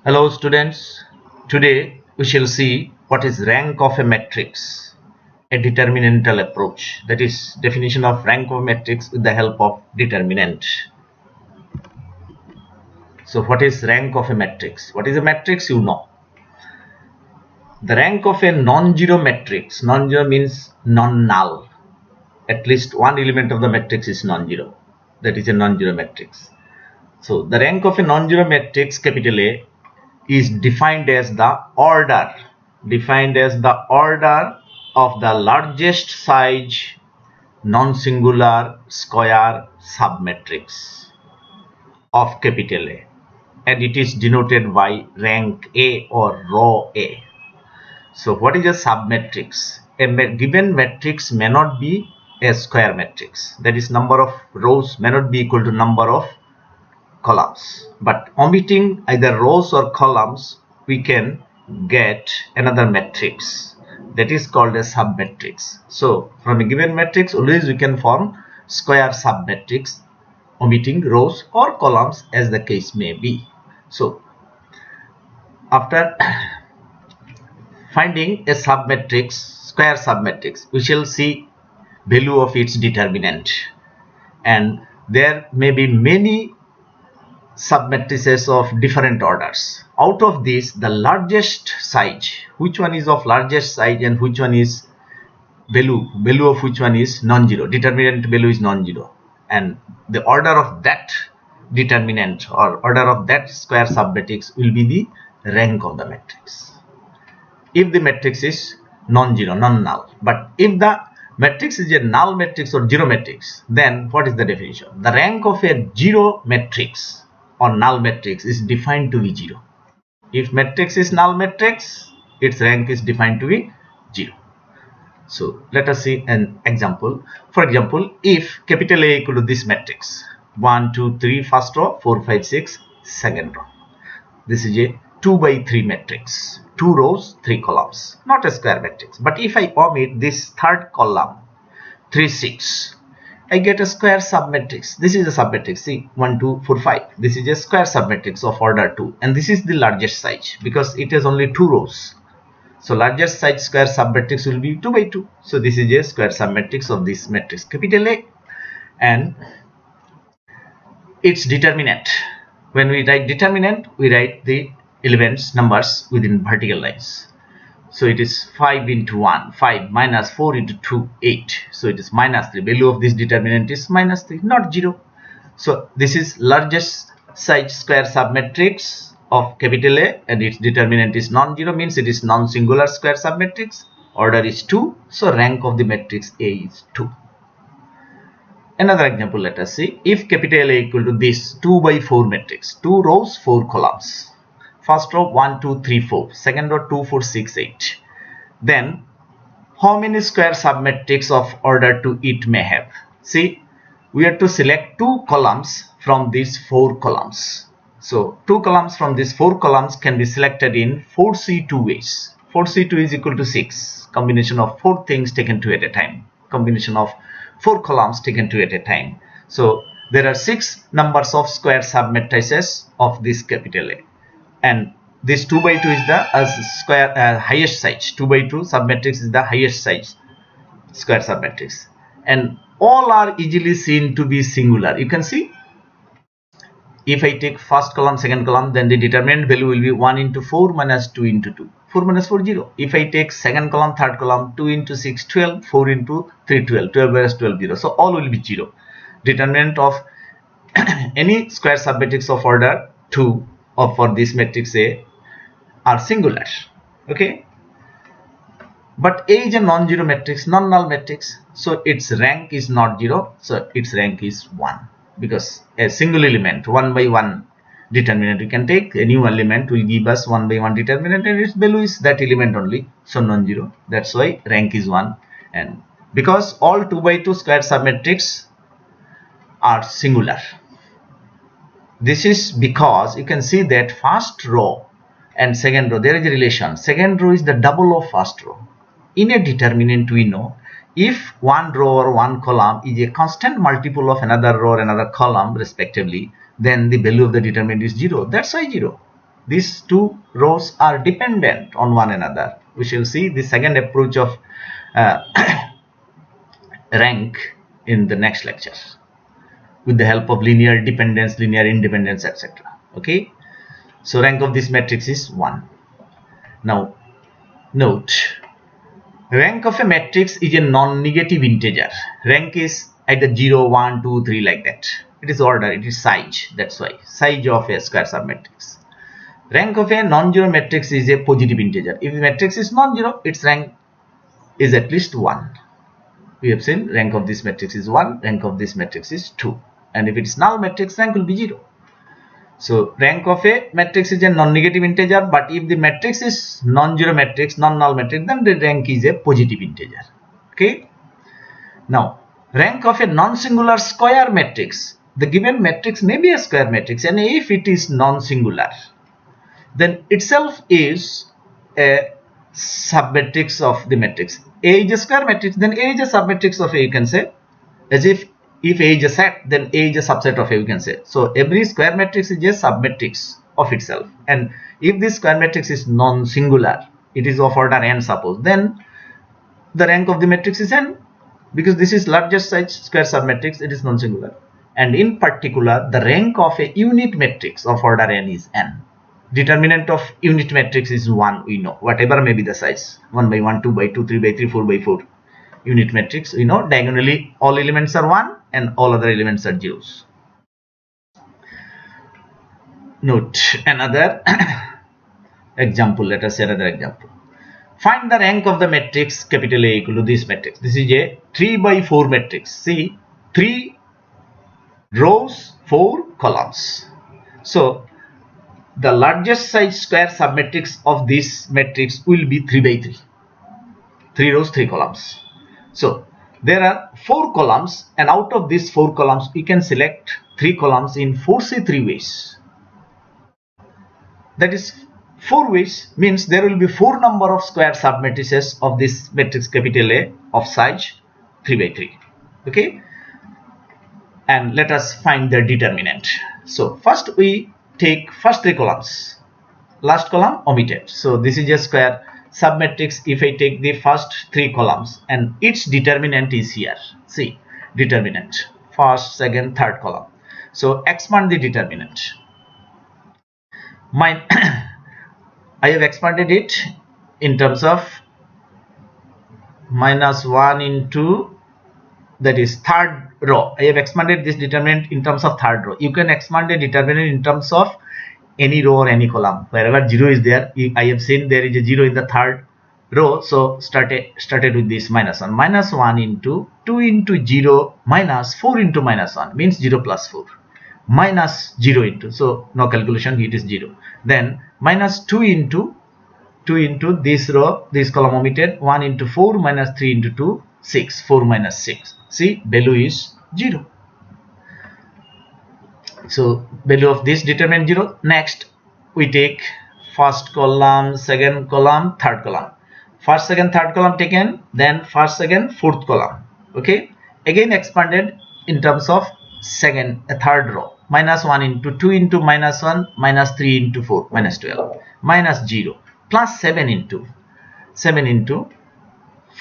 Hello students, today we shall see what is rank of a matrix, a determinantal approach, that is definition of rank of a matrix with the help of determinant. So what is rank of a matrix? What is a matrix? You know. The rank of a non-zero matrix, non-zero means non-null. At least one element of the matrix is non-zero. That is a non-zero matrix. So the rank of a non-zero matrix, capital A, is defined as the order of the largest size non-singular square submatrix of capital A, and it is denoted by rank A or row A. So what is a submatrix? A given matrix may not be a square matrix, that is number of rows may not be equal to number of columns, but omitting either rows or columns we can get another matrix that is called a submatrix. So from a given matrix always we can form square submatrix omitting rows or columns as the case may be. So after finding a submatrix, square submatrix, we shall see value of its determinant, and there may be many submatrices of different orders. Out of this, the largest size, which one is of largest size and which one is value of which one is non-zero, determinant value is non-zero, and the order of that determinant or order of that square submatrix will be the rank of the matrix if the matrix is non-zero, non-null. But if the matrix is a null matrix or zero matrix, then what is the definition? The rank of a zero matrix or null matrix is defined to be 0. If matrix is null matrix, its rank is defined to be 0. So let us see an example. For example, if capital A equal to this matrix 1, 2, 3 first row, 4, 5, 6 second row. This is a 2 by 3 matrix, 2 rows 3 columns, not a square matrix. But if I omit this third column 3, 6, I get a square submatrix. This is a submatrix. See, 1, 2, 4, 5. This is a square submatrix of order 2, and this is the largest size because it has only 2 rows. So largest size square submatrix will be 2 by 2. So this is a square submatrix of this matrix capital A, and its determinant. When we write determinant, we write the elements numbers within vertical lines. So it is 5 into 1, 5 minus 4 into 2, 8. So it is minus 3. Value of this determinant is minus 3, not 0. So this is largest size square submatrix of capital A, and its determinant is non-zero, means it is non-singular square submatrix. Order is 2. So rank of the matrix A is 2. Another example, let us see. If capital A equal to this 2 by 4 matrix, 2 rows, 4 columns. First row 1, 2, 3, 4. Second row 2, 4, 6, 8. Then how many square submatrix of order 2 it may have? See, we have to select 2 columns from these 4 columns. So 2 columns from these 4 columns can be selected in 4C2 ways. 4C2 is equal to 6. Combination of 4 things taken 2 at a time. Combination of 4 columns taken 2 at a time. So there are 6 numbers of square submatrices of this capital A, and this 2 by 2 is the highest size. 2 by 2 submatrix is the highest size square submatrix, and all are easily seen to be singular. You can see, if I take first column, second column, then the determinant value will be 1 into 4 minus 2 into 2. 4 minus 4, 0. If I take second column, third column, 2 into 6, 12, 4 into 3, 12, 12 minus 12, 0. So all will be 0. Determinant of any square submatrix of order 2 or for this matrix A are singular. Okay. But A is a non-zero matrix, non-null matrix. So its rank is not 0. So its rank is 1. Because a single element 1 by 1 determinant we can take, a new element will give us 1 by 1 determinant, and its value is that element only, so non-zero. That's why rank is 1. And because all 2 by 2 square submatrix are singular, this is because you can see that first row and second row, there is a relation. Second row is the double of first row. In a determinant we know, if one row or one column is a constant multiple of another row or another column respectively, then the value of the determinant is 0. That's why 0. these two rows are dependent on one another. We shall see the second approach of rank in the next lecture with the help of linear dependence, linear independence, etc. Okay, so rank of this matrix is 1. Now note, rank of a matrix is a non-negative integer. Rank is either 0, 1, 2, 3 like that. It is order, it is size. That's why size of a square submatrix. Rank of a non-zero matrix is a positive integer. If the matrix is non-zero, its rank is at least 1. We have seen rank of this matrix is 1, rank of this matrix is 2. And if it is null matrix, rank will be 0. So rank of a matrix is a non-negative integer, but if the matrix is non-zero matrix, non-null matrix, then the rank is a positive integer. Okay. Now, rank of a non-singular square matrix. The given matrix may be a square matrix, and if it is non-singular, then itself is a submatrix of the matrix. A is a square matrix, then A is a submatrix of A, you can say. As if A is a set, then A is a subset of A, you can say. So every square matrix is a submatrix of itself. And if this square matrix is non-singular, it is of order n, suppose, then the rank of the matrix is n, because this is largest size square submatrix, it is non-singular. And in particular, the rank of a unit matrix of order n is n. Determinant of unit matrix is 1, we know, whatever may be the size, 1 by 1, 2 by 2, 3 by 3, 4 by 4. Unit matrix, we know, diagonally all elements are 1 and all other elements are zeros. Note another example. Let us say another example. Find the rank of the matrix capital A equal to this matrix. This is a 3 by 4 matrix. See, 3 rows, 4 columns. So the largest size square submatrix of this matrix will be 3 by 3. 3 rows, 3 columns. So there are 4 columns, and out of these 4 columns we can select 3 columns in 4C3 ways. That is 4 ways, means there will be 4 number of square submatrices of this matrix capital A of size 3 by 3. Okay, and let us find the determinant. So first we take first 3 columns, last column omitted. So this is a square submatrix. If I take the first 3 columns and its determinant is here, see, determinant, first, second, third column. So expand the determinant. I have expanded it in terms of -1 into, that is third row. I have expanded this determinant in terms of third row. You can expand a determinant in terms of any row or any column. Wherever 0 is there, I have seen there is a 0 in the third row, so started with this -1. -1 into 2 into 0 minus 4 into -1 means 0 plus 4, minus 0 into, so no calculation, it is 0. Then minus 2 into this row, this column omitted, 1 into 4 minus 3 into 2, 6, 4 minus 6. See, value is 0. So value of this determinant 0. Next we take first column, second column, third column. First, second, third column taken, then first, second, fourth column. Okay, again expanded in terms of third row. -1 into 2 into -1 minus 3 into 4 minus 12 minus 0 plus 7 into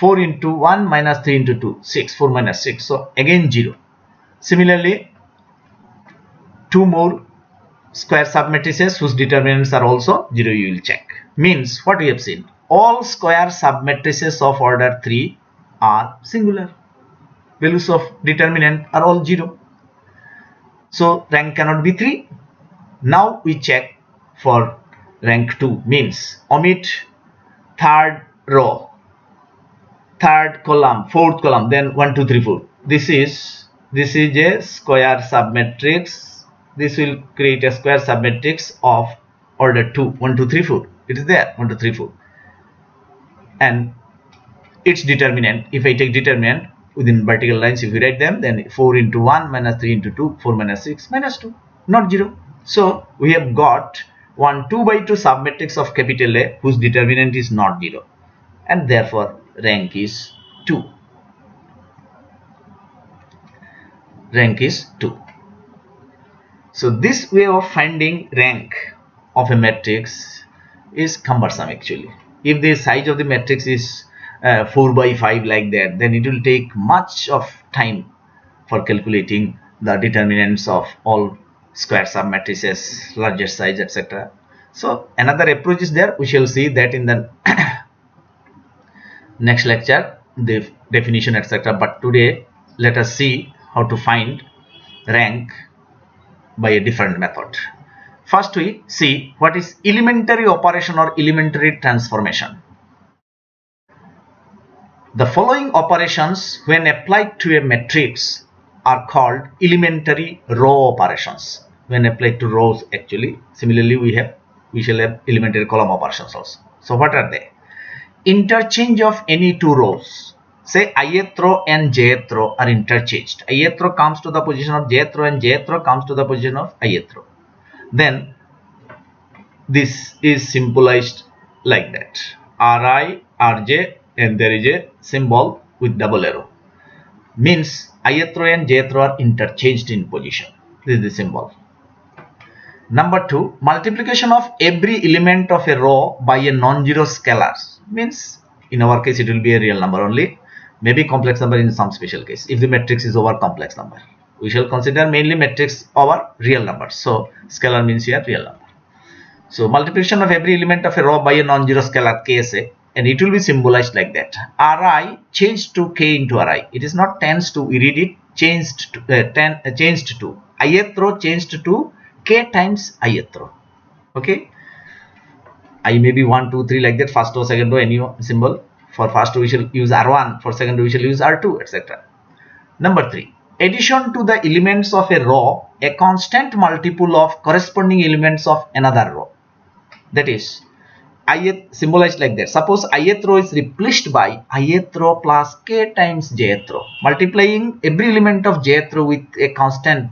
4 into 1 minus 3 into 2, 6, 4 minus 6. So again 0. Similarly, 2 more square submatrices whose determinants are also 0, you will check. Means what we have seen, all square submatrices of order 3 are singular. Values of determinant are all 0. So rank cannot be 3. Now we check for rank 2, means omit third row, third column, fourth column, then 1, 2, 3, 4. This is a square submatrix. This will create a square submatrix of order 2, 1, 2, 3, 4. It is there, 1, 2, 3, 4. And its determinant, if I take determinant within vertical lines, if we write them, then 4 into 1 minus 3 into 2, 4 minus 6 minus 2, not 0. So we have got 1 2 by 2 submatrix of capital A whose determinant is not 0, and therefore rank is 2. Rank is 2. So this way of finding rank of a matrix is cumbersome actually. If the size of the matrix is 4 by 5 like that, then it will take much of time for calculating the determinants of all square sub matrices, larger size, etc. So another approach is there. We shall see that in the next lecture, the definition, etc. But today let us see how to find rank by a different method. First we see what is elementary operation or elementary transformation. The following operations when applied to a matrix are called elementary row operations. When applied to rows actually, similarly we shall have elementary column operations also. So what are they? Interchange of any two rows. Say ith row and jth row are interchanged. Ith row comes to the position of jth row and jth row comes to the position of ith row. Then this is symbolized like that. Ri, Rj, and there is a symbol with double arrow. Means ith row and jth row are interchanged in position. This is the symbol. Number 2, multiplication of every element of a row by a non-zero scalar. Means in our case it will be a real number only. Maybe complex number in some special case. If the matrix is over complex number, we shall consider mainly matrix over real numbers. So scalar means here real number. So multiplication of every element of a row by a non-zero scalar k, say, and it will be symbolized like that. Ri changed to k into Ri. It is not tends to, we read it changed to, changed to. Ith row changed to k times ith row. Okay. I may be 1, 2, 3 like that. First row, second row, any symbol. For first row we shall use R1. For second row we shall use R2, etc. Number 3. Addition to the elements of a row, a constant multiple of corresponding elements of another row. That is, ith symbolized like that. Suppose ith row is replaced by ith row plus k times jth row. Multiplying every element of jth row with a constant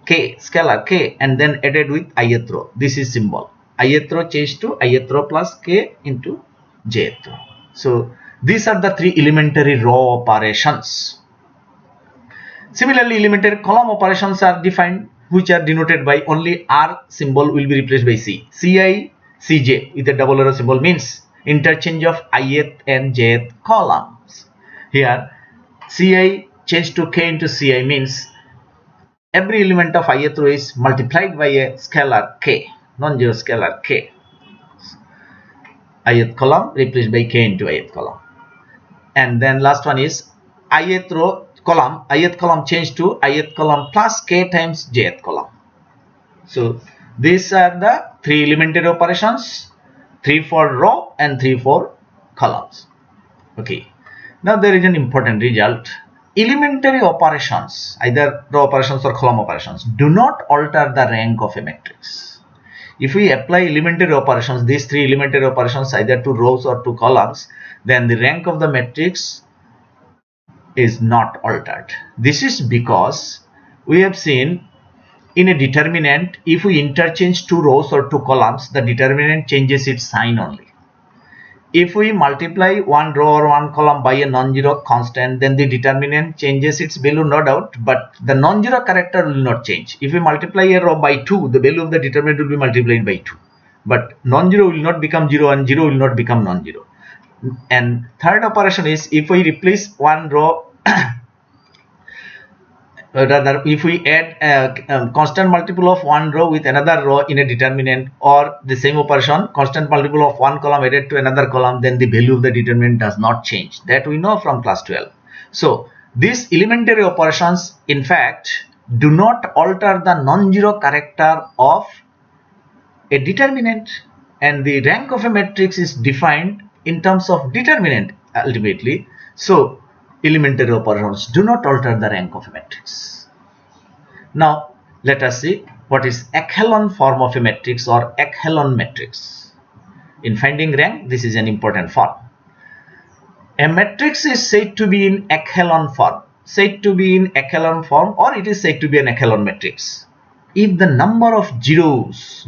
k, scalar k, and then added with ith row. This is symbol. Ith row changed to ith row plus k into jth row. So these are the 3 elementary row operations. Similarly, elementary column operations are defined, which are denoted by only R symbol will be replaced by C. Ci, Cj with a double arrow symbol means interchange of ith and jth columns. Here Ci changed to k into Ci means every element of ith row is multiplied by a scalar k, non-zero scalar k. Ith column replaced by k into ith column. And then last one is ith row column, ith column changed to ith column plus k times jth column. So these are the 3 elementary operations, 3 for row and 3 for columns. Okay. Now there is an important result. Elementary operations, either row operations or column operations, do not alter the rank of a matrix. If we apply elementary operations, these 3 elementary operations either to rows or to columns, then the rank of the matrix is not altered. This is because we have seen in a determinant, if we interchange 2 rows or 2 columns, the determinant changes its sign only. If we multiply 1 row or 1 column by a non-zero constant, then the determinant changes its value, no doubt, but the non-zero character will not change. If we multiply a row by 2, the value of the determinant will be multiplied by 2. But non-zero will not become 0 and 0 will not become non-zero. And third operation is if we replace one row rather if we add a constant multiple of one row with another row in a determinant, or the same operation constant multiple of one column added to another column, then the value of the determinant does not change. That we know from class 12. So these elementary operations in fact do not alter the non-zero character of a determinant, and the rank of a matrix is defined in terms of determinant ultimately. So elementary operations do not alter the rank of a matrix. Now let us see what is echelon form of a matrix or echelon matrix. In finding rank, this is an important form. A matrix is said to be in echelon form, or it is said to be an echelon matrix if the number of zeros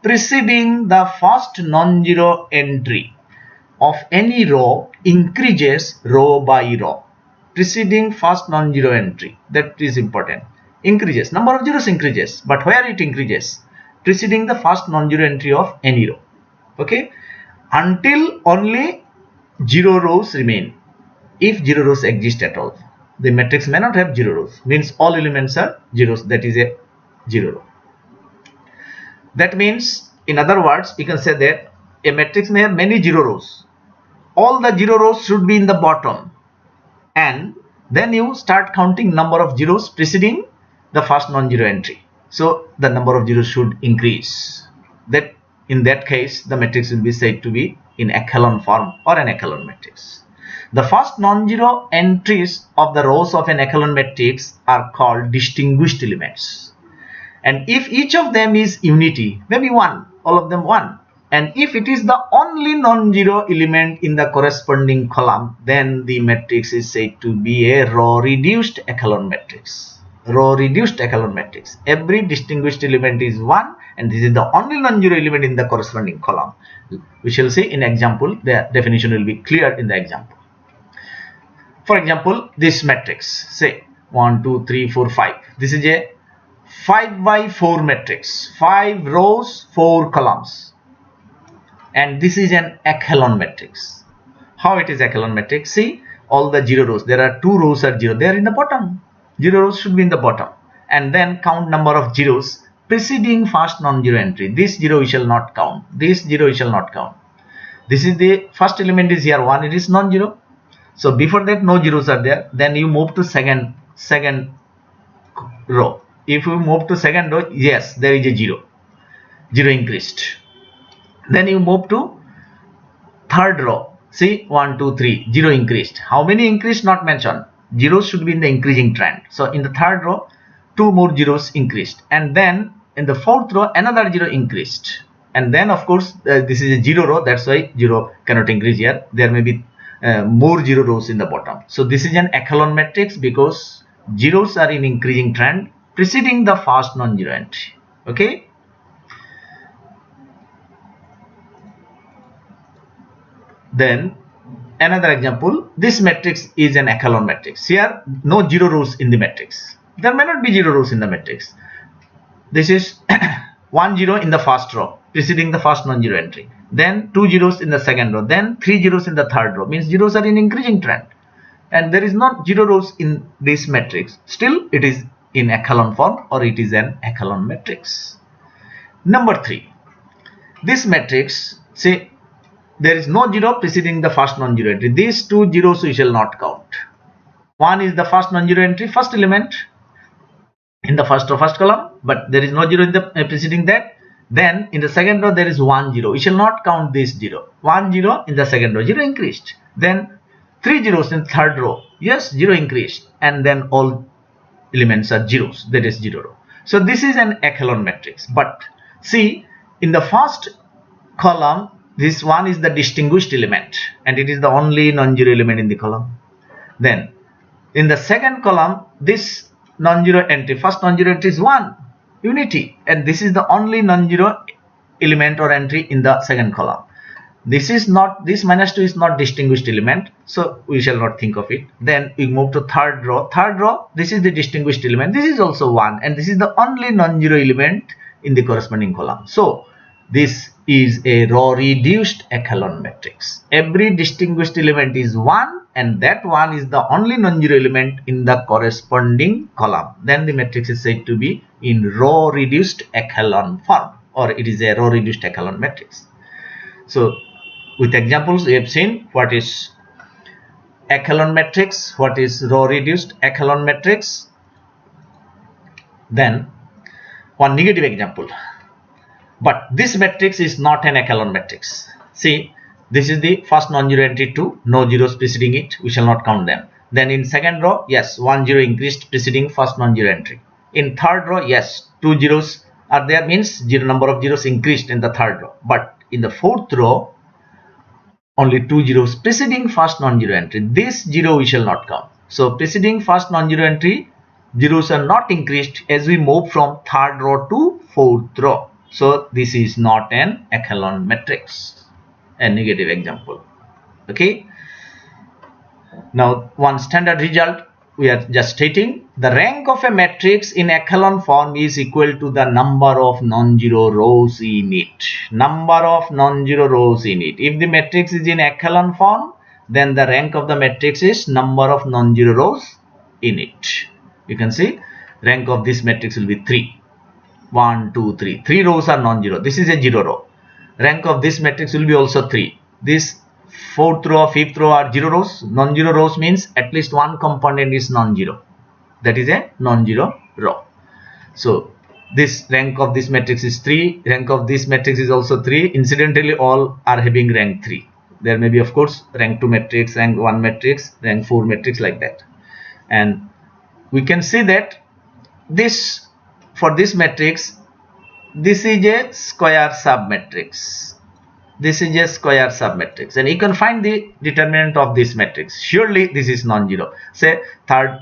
preceding the first non-zero entry of any row increases row by row. Preceding first non-zero entry, that is important. Increases, number of zeros increases, but where it increases? preceding the first non-zero entry of any row. Okay, until only 0 rows remain. If 0 rows exist at all, the matrix may not have 0 rows, means all elements are zeros, that is a 0 row. That means, in other words, we can say that a matrix may have many 0 rows. All the 0 rows should be in the bottom, and then you start counting number of zeros preceding the first non-zero entry. So the number of zeros should increase. That in that case, the matrix will be said to be in echelon form or an echelon matrix. The first non-zero entries of the rows of an echelon matrix are called distinguished elements. And if each of them is unity, maybe 1, all of them 1, and if it is the only non-zero element in the corresponding column, then the matrix is said to be a row reduced echelon matrix. Row reduced echelon matrix. Every distinguished element is 1, and this is the only non-zero element in the corresponding column. We shall see in example. The definition will be clear in the example. For example, this matrix, say 1, 2, 3, 4, 5. This is a 5 by 4 matrix, 5 rows, 4 columns, and this is an echelon matrix. How it is echelon matrix? See, all the 0 rows, there are 2 rows are 0, they are in the bottom. 0 rows should be in the bottom, and then count number of zeros preceding first non-zero entry. This 0 we shall not count, this 0 we shall not count. This is the first element is here 1, it is non-zero. So before that no zeros are there. Then you move to second row. If you move to second row, yes, there is a 0 increased. Then you move to third row. See, 1, 2, 3, 0 increased. How many increased? Not mentioned. Zeros should be in the increasing trend. So in the third row, 2 more zeros increased. And then in the fourth row, another 0 increased. And then of course, this is a 0 row. That's why 0 cannot increase here. There may be more 0 rows in the bottom. So this is an echelon matrix because zeros are in increasing trend preceding the first non-zero entry. Okay. Then another example, this matrix is an echelon matrix. Here no 0 rows in the matrix. There may not be 0 rows in the matrix. This is 1 0 in the first row preceding the first non-zero entry. Then 2 zeros in the second row. Then 3 zeros in the third row. Means zeros are in increasing trend. And there is not 0 rows in this matrix. Still it is in echelon form or it is an echelon matrix. Number 3. This matrix, say there is no 0 preceding the first non-zero entry. These 2 zeros we shall not count. 1 is the first non-zero entry, first element in the first column, but there is no 0 in the preceding that. Then in the second row there is 1 0. We shall not count this 0. 1 0 in the second row, 0 increased. Then 3 zeros in the third row, yes, 0 increased, and then all elements are zeros, that is 0 row. So this is an echelon matrix. But see, in the first column, this one is the distinguished element and it is the only non-zero element in the column. Then in the second column, this non-zero entry, first non-zero entry is 1, unity, and this is the only non-zero element or entry in the second column. This is not, this -2 is not distinguished element, so we shall not think of it. Then we move to third row. Third row, this is the distinguished element, this is also 1, and this is the only non-zero element in the corresponding column. So this is a row reduced echelon matrix. Every distinguished element is 1, and that 1 is the only non-zero element in the corresponding column. Then the matrix is said to be in row reduced echelon form, or it is a row reduced echelon matrix. So with examples we have seen what is echelon matrix, what is row reduced echelon matrix. Then one negative example. But this matrix is not an echelon matrix. See, this is the first non-zero entry 2, no zeros preceding it, we shall not count them. Then in second row, yes, 1 0 increased preceding first non-zero entry. In third row, yes, 2 zeros are there, means number of zeros increased in the third row. But in the fourth row, only 2 zeros preceding first non-zero entry. This 0 we shall not count. So preceding first non-zero entry, zeros are not increased as we move from third row to fourth row. So this is not an echelon matrix, a negative example. Okay. Now one standard result we are just stating the rank of a matrix in echelon form is equal to the number of non-zero rows in it. Number of non-zero rows in it. If the matrix is in echelon form, then the rank of the matrix is number of non-zero rows in it. You can see rank of this matrix will be 3. 1, 2, 3. 3 rows are non-zero. This is a 0 row. Rank of this matrix will be also 3. This 4th row or 5th row are 0 rows. Non-zero rows means at least one component is non-zero. That is a non-zero row. So this rank of this matrix is 3. Rank of this matrix is also 3. Incidentally, all are having rank 3. There may be, of course, rank 2 matrix, rank 1 matrix, rank 4 matrix, like that. And we can see that this, for this matrix, this is a square submatrix. This is a square submatrix, and you can find the determinant of this matrix. Surely this is non-zero. Say third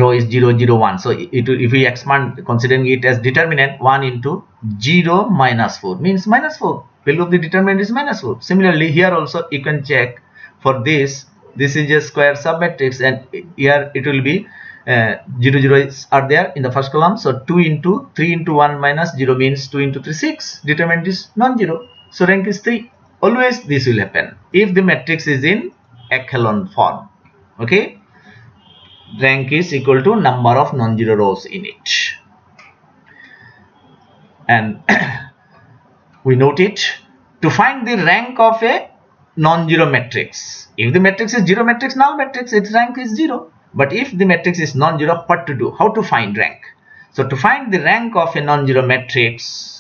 row is 0, 0, 1. So if we expand, considering it as determinant, 1 into 0 minus 4 means minus 4. Value of the determinant is minus 4. Similarly, here also you can check for this. This is a square submatrix, and here it will be 0, 0 are there in the first column. So 2 into 3 into 1 minus 0 means 2 into 3, 6. Determinant is non-zero. So rank is 3. Always this will happen if the matrix is in echelon form. Okay. Rank is equal to number of non-zero rows in it. And we note it to find the rank of a non-zero matrix. If the matrix is zero matrix, null matrix, its rank is 0. But if the matrix is non-zero, what to do? How to find rank? So to find the rank of a non-zero matrix,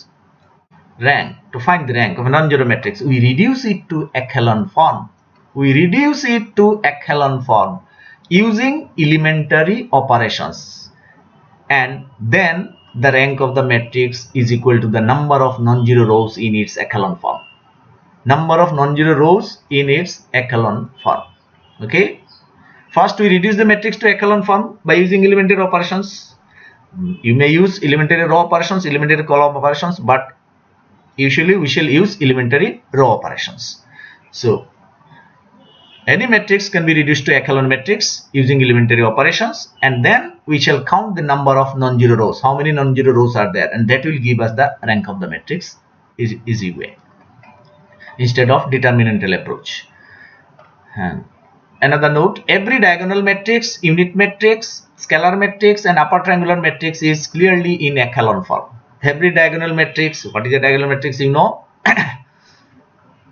to find the rank of a non-zero matrix, we reduce it to echelon form. We reduce it to echelon form using elementary operations, and then the rank of the matrix is equal to the number of non-zero rows in its echelon form. Number of non-zero rows in its echelon form. Okay. First, we reduce the matrix to echelon form by using elementary operations. You may use elementary row operations, elementary column operations, but usually we shall use elementary row operations. So any matrix can be reduced to echelon matrix using elementary operations, and then we shall count the number of non-zero rows. How many non-zero rows are there? And that will give us the rank of the matrix easy way, instead of determinantal approach. And another note, every diagonal matrix, unit matrix, scalar matrix and upper triangular matrix is clearly in echelon form. Every diagonal matrix, what is a diagonal matrix? You know,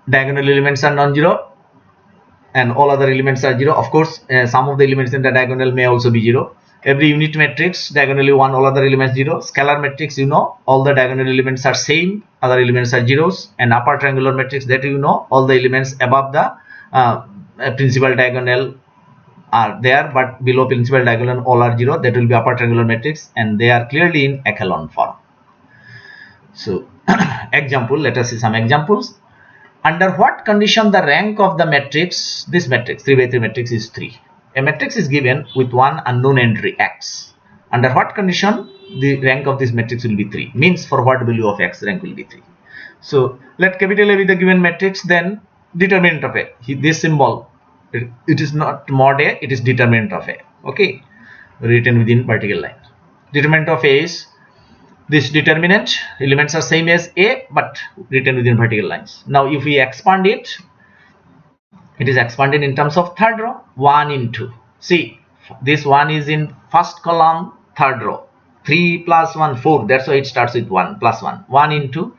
diagonal elements are non-zero and all other elements are 0. Of course, some of the elements in the diagonal may also be 0. Every unit matrix, diagonally 1, all other elements 0. Scalar matrix, you know, all the diagonal elements are same, other elements are zeros. And upper triangular matrix, that you know, all the elements above the principal diagonal are there, but below principal diagonal all are 0. That will be upper triangular matrix, and they are clearly in echelon form. So example, let us see some examples. Under what condition the rank of the matrix, this matrix 3 by 3 matrix is 3. A matrix is given with one unknown entry x. Under what condition the rank of this matrix will be 3? Means for what value of x rank will be 3. So let capital A be the given matrix, then determinant of A. This symbol, it is not mod A, it is determinant of A. Okay, written within vertical line. Determinant of A is this determinant, elements are same as A but written within vertical lines. Now if we expand it, it is expanded in terms of third row, 1 into, see this 1 is in first column, third row, 3 plus 1 4, that's why it starts with 1 plus 1, 1 into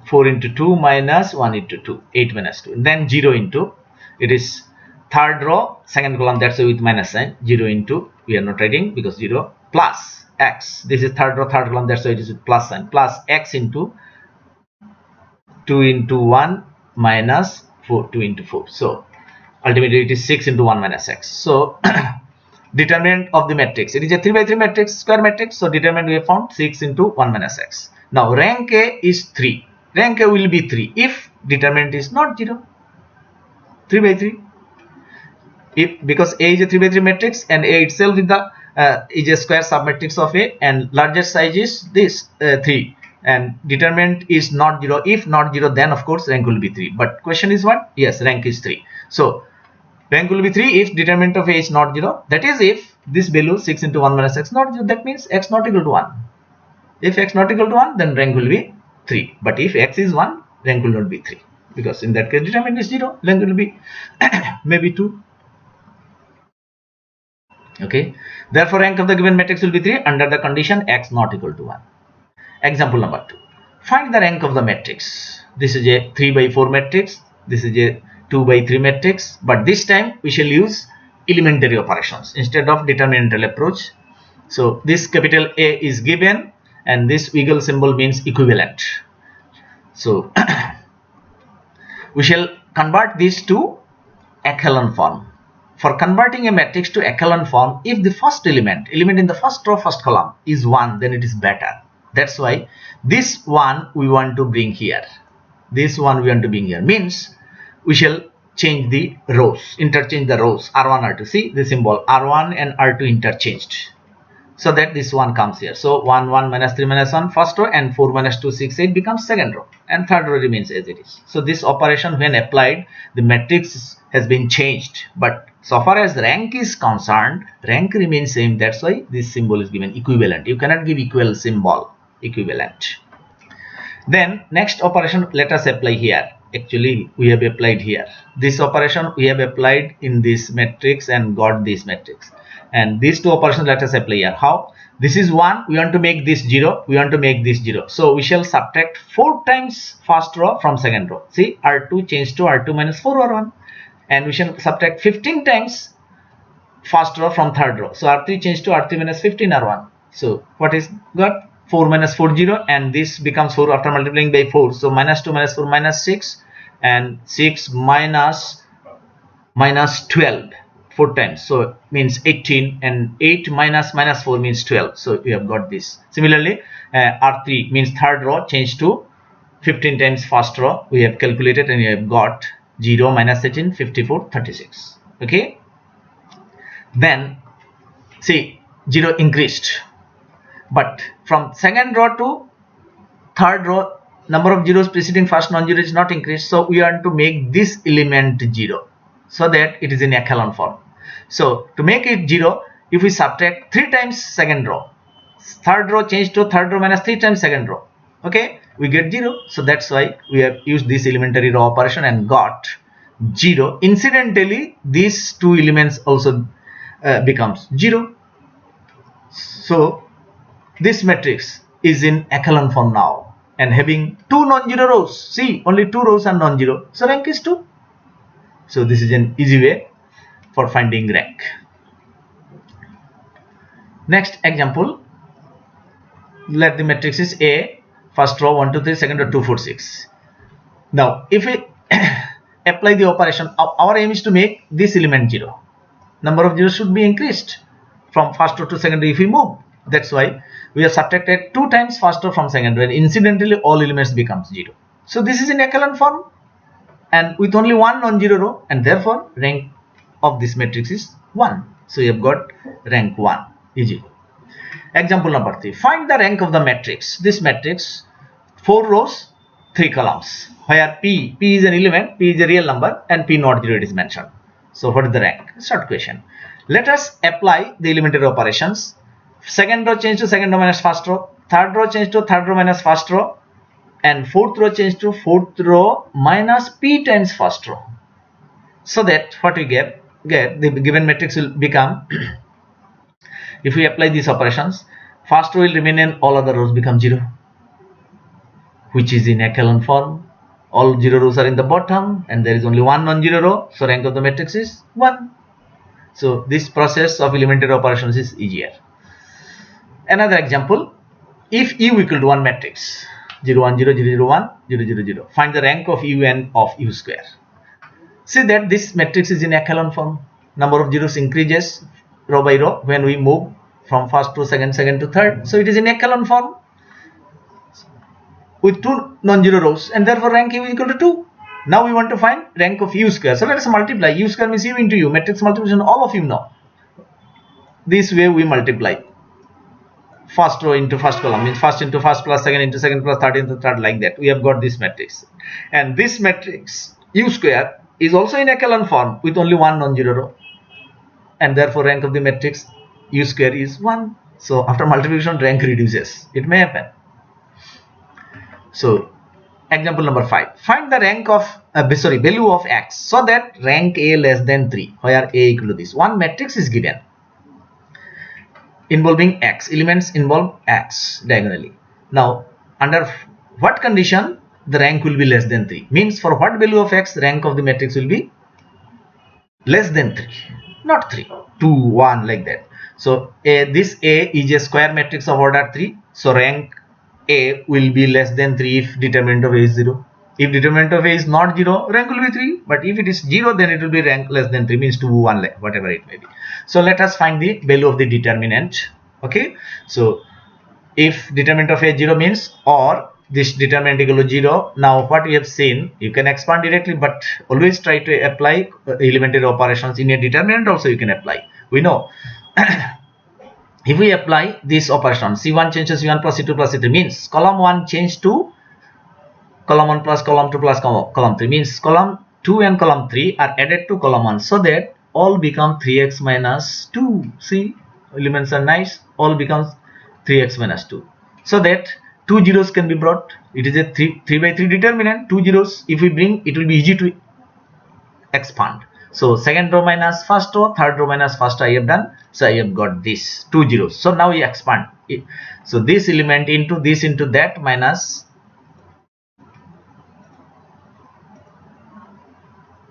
4 into 2 minus 1 into 2, 8 minus 2, and then 0 into, it is third row, second column, that's why with minus sign, 0 into, we are not writing because 0, plus x, this is third row, third column, that's why it is with plus sign, plus x into 2 into 1 minus 4, 2 into 4. So ultimately it is 6 into 1 minus x. So determinant of the matrix, it is a 3 by 3 matrix, square matrix. So determinant we have found 6 into 1 minus x. Now rank A is 3. Rank A will be 3 if determinant is not 0. 3 by 3. If, because A is a 3 by 3 matrix and A itself is a square submatrix of A, and largest size is this 3, and determinant is not 0. If not 0, then of course rank will be 3. But question is what? Yes, rank is 3. So Rank will be 3 if determinant of A is not 0. That is if this value 6 into 1 minus x not 0. That means x not equal to 1. If x not equal to 1, then rank will be 3. But if x is 1, rank will not be 3. Because in that case determinant is 0. Rank will be maybe 2. Okay. Therefore, rank of the given matrix will be 3 under the condition x not equal to 1. Example number 2. Find the rank of the matrix. This is a 3 by 4 matrix. This is a 2 by 3 matrix. But this time we shall use elementary operations instead of determinantal approach. So this capital A is given and this wiggle symbol means equivalent. So we shall convert this to echelon form. For converting a matrix to echelon form, if the first element in the first row, first column is 1, then it is better. That's why this one we want to bring here. This one we want to bring here. Means we shall change the rows, interchange the rows R1, R2. See the symbol R1 and R2 interchanged. So that this one comes here. So 1, 1 minus 3 minus 1 first row and 4 minus 2, 6, 8 becomes second row and third row remains as it is. So this operation when applied, the matrix has been changed. But so far as rank is concerned, rank remains same. That's why this symbol is given equivalent. You cannot give equal symbol, equivalent. Then next operation let us apply here. Actually we have applied here. This operation we have applied in this matrix and got this matrix. And these two operations let us apply here. How? This is 1, we want to make this 0, we want to make this 0. So we shall subtract 4 times first row from second row. See, R2 changed to R2 minus 4 R1. And we shall subtract 15 times first row from third row. So R3 changed to R3 minus 15 R1. So what is got? 4 minus 4 0 and this becomes 4 after multiplying by 4. So minus 2 minus 4 minus 6 and 6 minus 12. 4 times, so means 18 and 8 minus 4 means 12. So we have got this. Similarly R3 means third row changed to 15 times first row. We have calculated and we have got 0 minus 18 54 36. Okay, then see 0 increased, but from second row to third row number of zeros preceding first non-zero is not increased. So we want to make this element 0 so that it is in echelon form. So to make it 0, if we subtract 3 times second row, third row changed to third row minus 3 times second row, okay, we get 0. So that's why we have used this elementary row operation and got 0. Incidentally, these two elements also becomes 0. So this matrix is in echelon form now and having 2 non-zero rows. See, only 2 rows are non-zero, so rank is 2. So this is an easy way for finding rank. Next example, let the matrix is A, first row 1 2 3, second row 2 4 6. Now if we apply the operation, our aim is to make this element 0. Number of zeros should be increased from first row to second row if we move. That's why we have subtracted 2 times first row from second row and incidentally all elements becomes 0. So this is in echelon form and with only one non-zero row, and therefore rank of this matrix is 1. So you have got rank 1. Easy. Example number 3. Find the rank of the matrix. This matrix 4 rows 3 columns where P is an element, P is a real number and P not 0 it is mentioned. So what is the rank? Short question. Let us apply the elementary operations. Second row change to second row minus first row, third row change to third row minus first row, and fourth row change to fourth row minus P times first row. So that what we get the given matrix will become if we apply these operations, first row will remain and all other rows become 0, which is in echelon form. All 0 rows are in the bottom and there is only one non-zero row, so rank of the matrix is 1. So this process of elementary operations is easier. Another example, if U equal to 1 matrix 0 1 0 0 0 1 0 0 0, find the rank of U and of U square. See that this matrix is in echelon form. Number of zeros increases row by row when we move from first to second, second to third. So it is in echelon form with 2 non-zero rows and therefore rank U is equal to 2. Now we want to find rank of U square. So let us multiply. U square means U into U. Matrix multiplication all of you know. This way we multiply. First row into first column means first into first plus second plus third into third, like that. We have got this matrix. And this matrix U square is also in echelon form with only one non-zero row, and therefore rank of the matrix U square is 1. So after multiplication, rank reduces. It may happen. So example number 5. Find the rank of value of x so that rank A less than 3, where A equal to this. One matrix is given involving x. Elements involve x diagonally. Now, under what condition the rank will be less than 3? Means for what value of x, rank of the matrix will be less than 3, not 3, 2, 1, like that. So this A is a square matrix of order 3. So rank A will be less than 3 if determinant of A is 0. If determinant of A is not 0, rank will be 3. But if it is 0, then it will be rank less than 3, means 2, 1, whatever it may be. So let us find the value of the determinant. Okay. So if determinant of A is 0 means, or this determinant equal to 0. Now what we have seen, you can expand directly, but always try to apply elementary operations in a determinant also you can apply. We know if we apply this operation, C1 changes C1 plus C2 plus C3, means column 1 change to column 1 plus column 2 plus column 3, means column 2 and column 3 are added to column 1, so that all become 3x minus 2. See, elements are nice, all becomes 3x minus 2, so that 2 zeros can be brought. It is a 3 by 3 determinant. 2 zeros if we bring, it will be easy to expand. So second row minus first row, third row minus first I have done. So I have got this 2 zeros. So now we expand it. So this element into this into that minus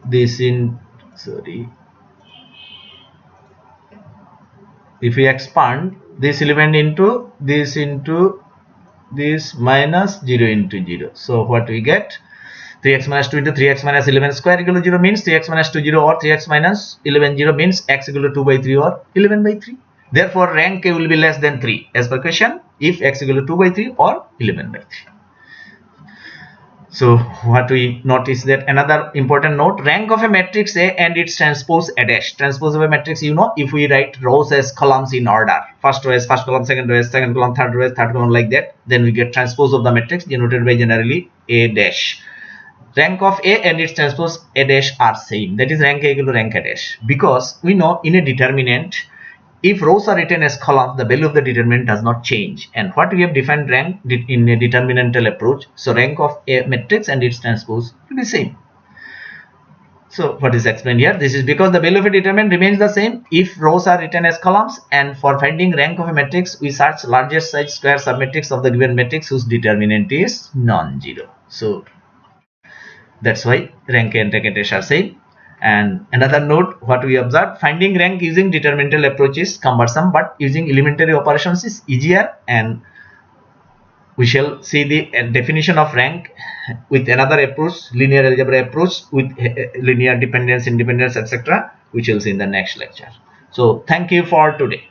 this in, sorry, if we expand this element into this minus 0 into 0. So what we get, 3x minus 2 into 3x minus 11 square equal to 0 means 3x minus 2 0, or 3x minus 11 0 means x equal to 2 by 3 or 11 by 3. Therefore rank A will be less than 3 as per question if x equal to 2 by 3 or 11 by 3. So what we notice that another important note, rank of a matrix A and its transpose A dash. Transpose of a matrix, you know, if we write rows as columns in order, first row as first column, second row as second column, third row as third column, like that, then we get transpose of the matrix denoted by generally A dash. Rank of A and its transpose A dash are same, that is rank A equal to rank A dash, because we know in a determinant, if rows are written as columns, the value of the determinant does not change. And what we have defined rank in a determinantal approach, so rank of a matrix and its transpose will be same. So what is explained here, this is because the value of a determinant remains the same if rows are written as columns, and for finding rank of a matrix we search largest size square submatrix of the given matrix whose determinant is non-zero. So that's why rank A and rank A dash are same. And another note, what we observed, finding rank using determinantal approach is cumbersome, but using elementary operations is easier, and we shall see the definition of rank with another approach, linear algebra approach with linear dependence, independence, etc. we shall see in the next lecture. So thank you for today.